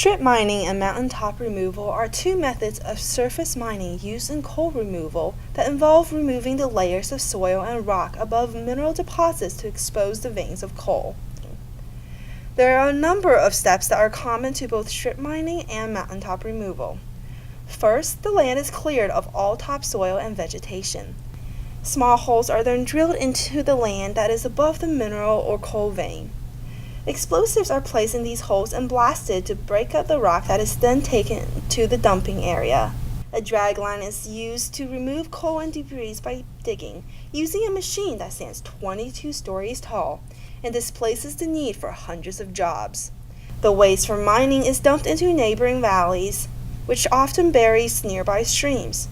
Strip mining and mountaintop removal are two methods of surface mining used in coal removal that involve removing the layers of soil and rock above mineral deposits to expose the veins of coal. There are a number of steps that are common to both strip mining and mountaintop removal. First, the land is cleared of all topsoil and vegetation. Small holes are then drilled into the land that is above the mineral or coal vein. Explosives are placed in these holes and blasted to break up the rock that is then taken to the dumping area. A dragline is used to remove coal and debris by digging, using a machine that stands 22 stories tall and displaces the need for hundreds of jobs. The waste from mining is dumped into neighboring valleys, which often buries nearby streams.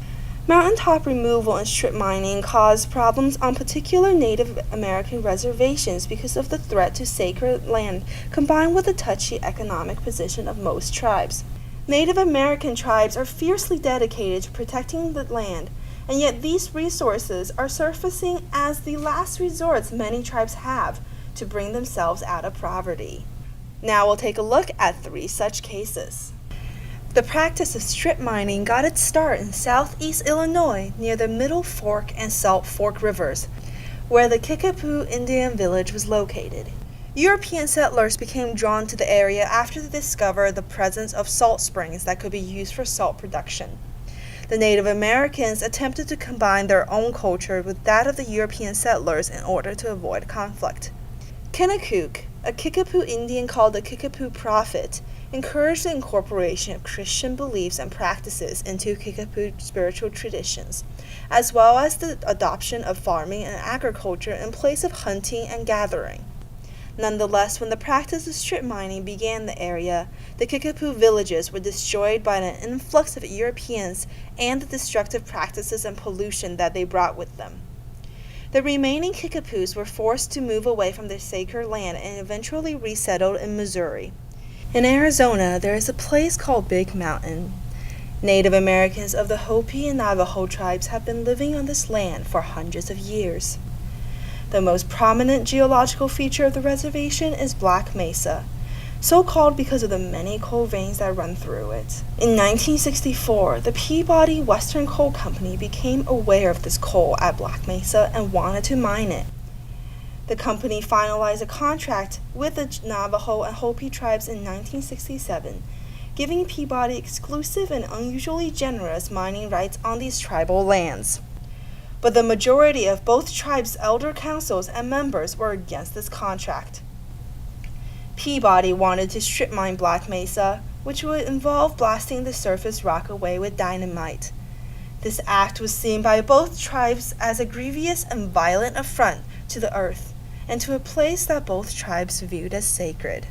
Mountaintop removal and strip mining cause problems on particular Native American reservations because of the threat to sacred land combined with the touchy economic position of most tribes. Native American tribes are fiercely dedicated to protecting the land, and yet these resources are surfacing as the last resorts many tribes have to bring themselves out of poverty. Now we'll take a look at 3 such cases. The practice of strip mining got its start in southeast Illinois near the Middle Fork and Salt Fork rivers, where the Kickapoo Indian village was located. European settlers became drawn to the area after they discovered the presence of salt springs that could be used for salt production. The Native Americans attempted to combine their own culture with that of the European settlers in order to avoid conflict. Kennecook, a Kickapoo Indian called the Kickapoo Prophet, encouraged the incorporation of Christian beliefs and practices into Kickapoo spiritual traditions, as well as the adoption of farming and agriculture in place of hunting and gathering. Nonetheless, when the practice of strip mining began in the area, the Kickapoo villages were destroyed by an influx of Europeans and the destructive practices and pollution that they brought with them. The remaining Kickapoos were forced to move away from their sacred land and eventually resettled in Missouri. In Arizona, there is a place called Big Mountain. Native Americans of the Hopi and Navajo tribes have been living on this land for hundreds of years. The most prominent geological feature of the reservation is Black Mesa, so called because of the many coal veins that run through it. In 1964, the Peabody Western Coal Company became aware of this coal at Black Mesa and wanted to mine it. The company finalized a contract with the Navajo and Hopi tribes in 1967, giving Peabody exclusive and unusually generous mining rights on these tribal lands. But the majority of both tribes' elder councils and members were against this contract. Peabody wanted to strip mine Black Mesa, which would involve blasting the surface rock away with dynamite. This act was seen by both tribes as a grievous and violent affront to the earth, and to a place that both tribes viewed as sacred.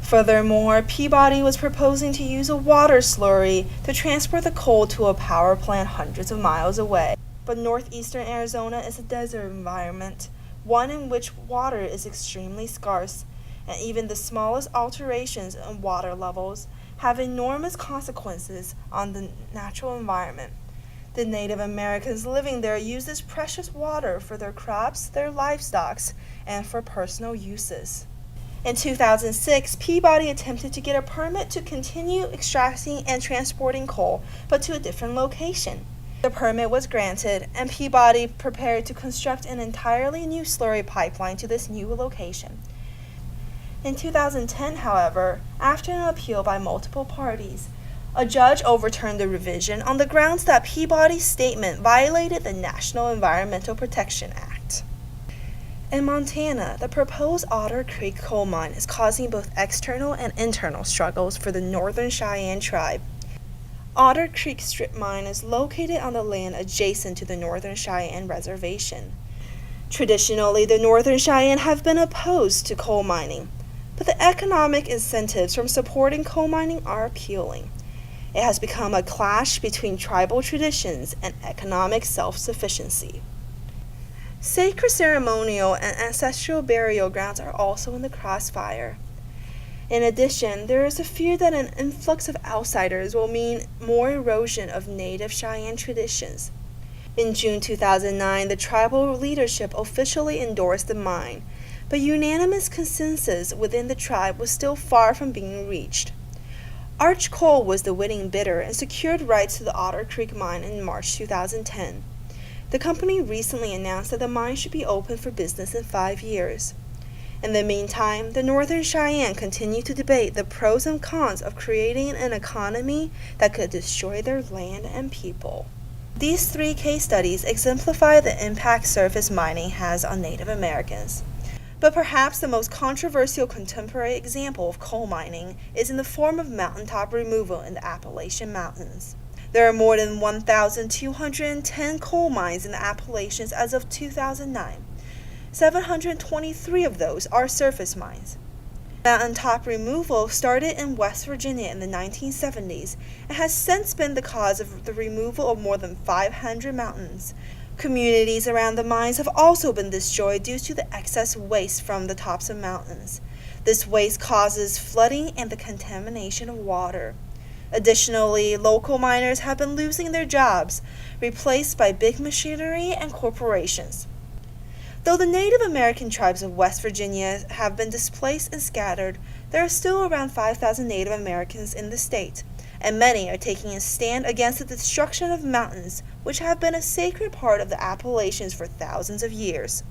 Furthermore, Peabody was proposing to use a water slurry to transport the coal to a power plant hundreds of miles away. But northeastern Arizona is a desert environment, one in which water is extremely scarce, and even the smallest alterations in water levels have enormous consequences on the natural environment. The Native Americans living there use this precious water for their crops, their livestock, and for personal uses. In 2006, Peabody attempted to get a permit to continue extracting and transporting coal, but to a different location. The permit was granted, and Peabody prepared to construct an entirely new slurry pipeline to this new location. In 2010, however, after an appeal by multiple parties, a judge overturned the revision on the grounds that Peabody's statement violated the National Environmental Protection Act. In Montana, the proposed Otter Creek coal mine is causing both external and internal struggles for the Northern Cheyenne tribe. Otter Creek strip mine is located on the land adjacent to the Northern Cheyenne Reservation. Traditionally, the Northern Cheyenne have been opposed to coal mining, but the economic incentives from supporting coal mining are appealing. It has become a clash between tribal traditions and economic self-sufficiency. Sacred ceremonial and ancestral burial grounds are also in the crossfire. In addition, there is a fear that an influx of outsiders will mean more erosion of native Cheyenne traditions. In June 2009, the tribal leadership officially endorsed the mine, but unanimous consensus within the tribe was still far from being reached. Arch Coal was the winning bidder and secured rights to the Otter Creek mine in March 2010. The company recently announced that the mine should be open for business in 5 years. In the meantime, the Northern Cheyenne continue to debate the pros and cons of creating an economy that could destroy their land and people. These 3 case studies exemplify the impact surface mining has on Native Americans. But perhaps the most controversial contemporary example of coal mining is in the form of mountaintop removal in the Appalachian Mountains. There are more than 1,210 coal mines in the Appalachians as of 2009. 723 of those are surface mines. Mountaintop removal started in West Virginia in the 1970s and has since been the cause of the removal of more than 500 mountains. Communities around the mines have also been destroyed due to the excess waste from the tops of mountains. This waste causes flooding and the contamination of water. Additionally, local miners have been losing their jobs, replaced by big machinery and corporations. Though the Native American tribes of West Virginia have been displaced and scattered, there are still around 5,000 Native Americans in the state, and many are taking a stand against the destruction of mountains, which have been a sacred part of the Appalachians for thousands of years.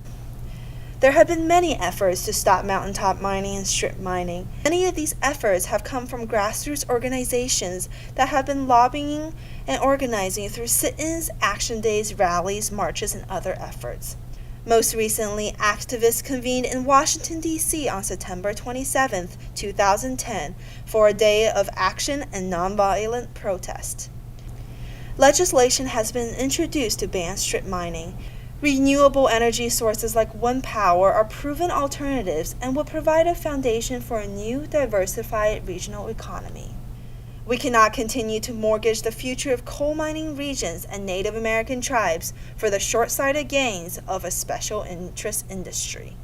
There have been many efforts to stop mountaintop mining and strip mining. Many of these efforts have come from grassroots organizations that have been lobbying and organizing through sit-ins, action days, rallies, marches, and other efforts. Most recently, activists convened in Washington, D.C. on September 27, 2010, for a day of action and nonviolent protest. Legislation has been introduced to ban strip mining. Renewable energy sources like wind power are proven alternatives and will provide a foundation for a new, diversified regional economy. We cannot continue to mortgage the future of coal mining regions and Native American tribes for the short-sighted gains of a special interest industry.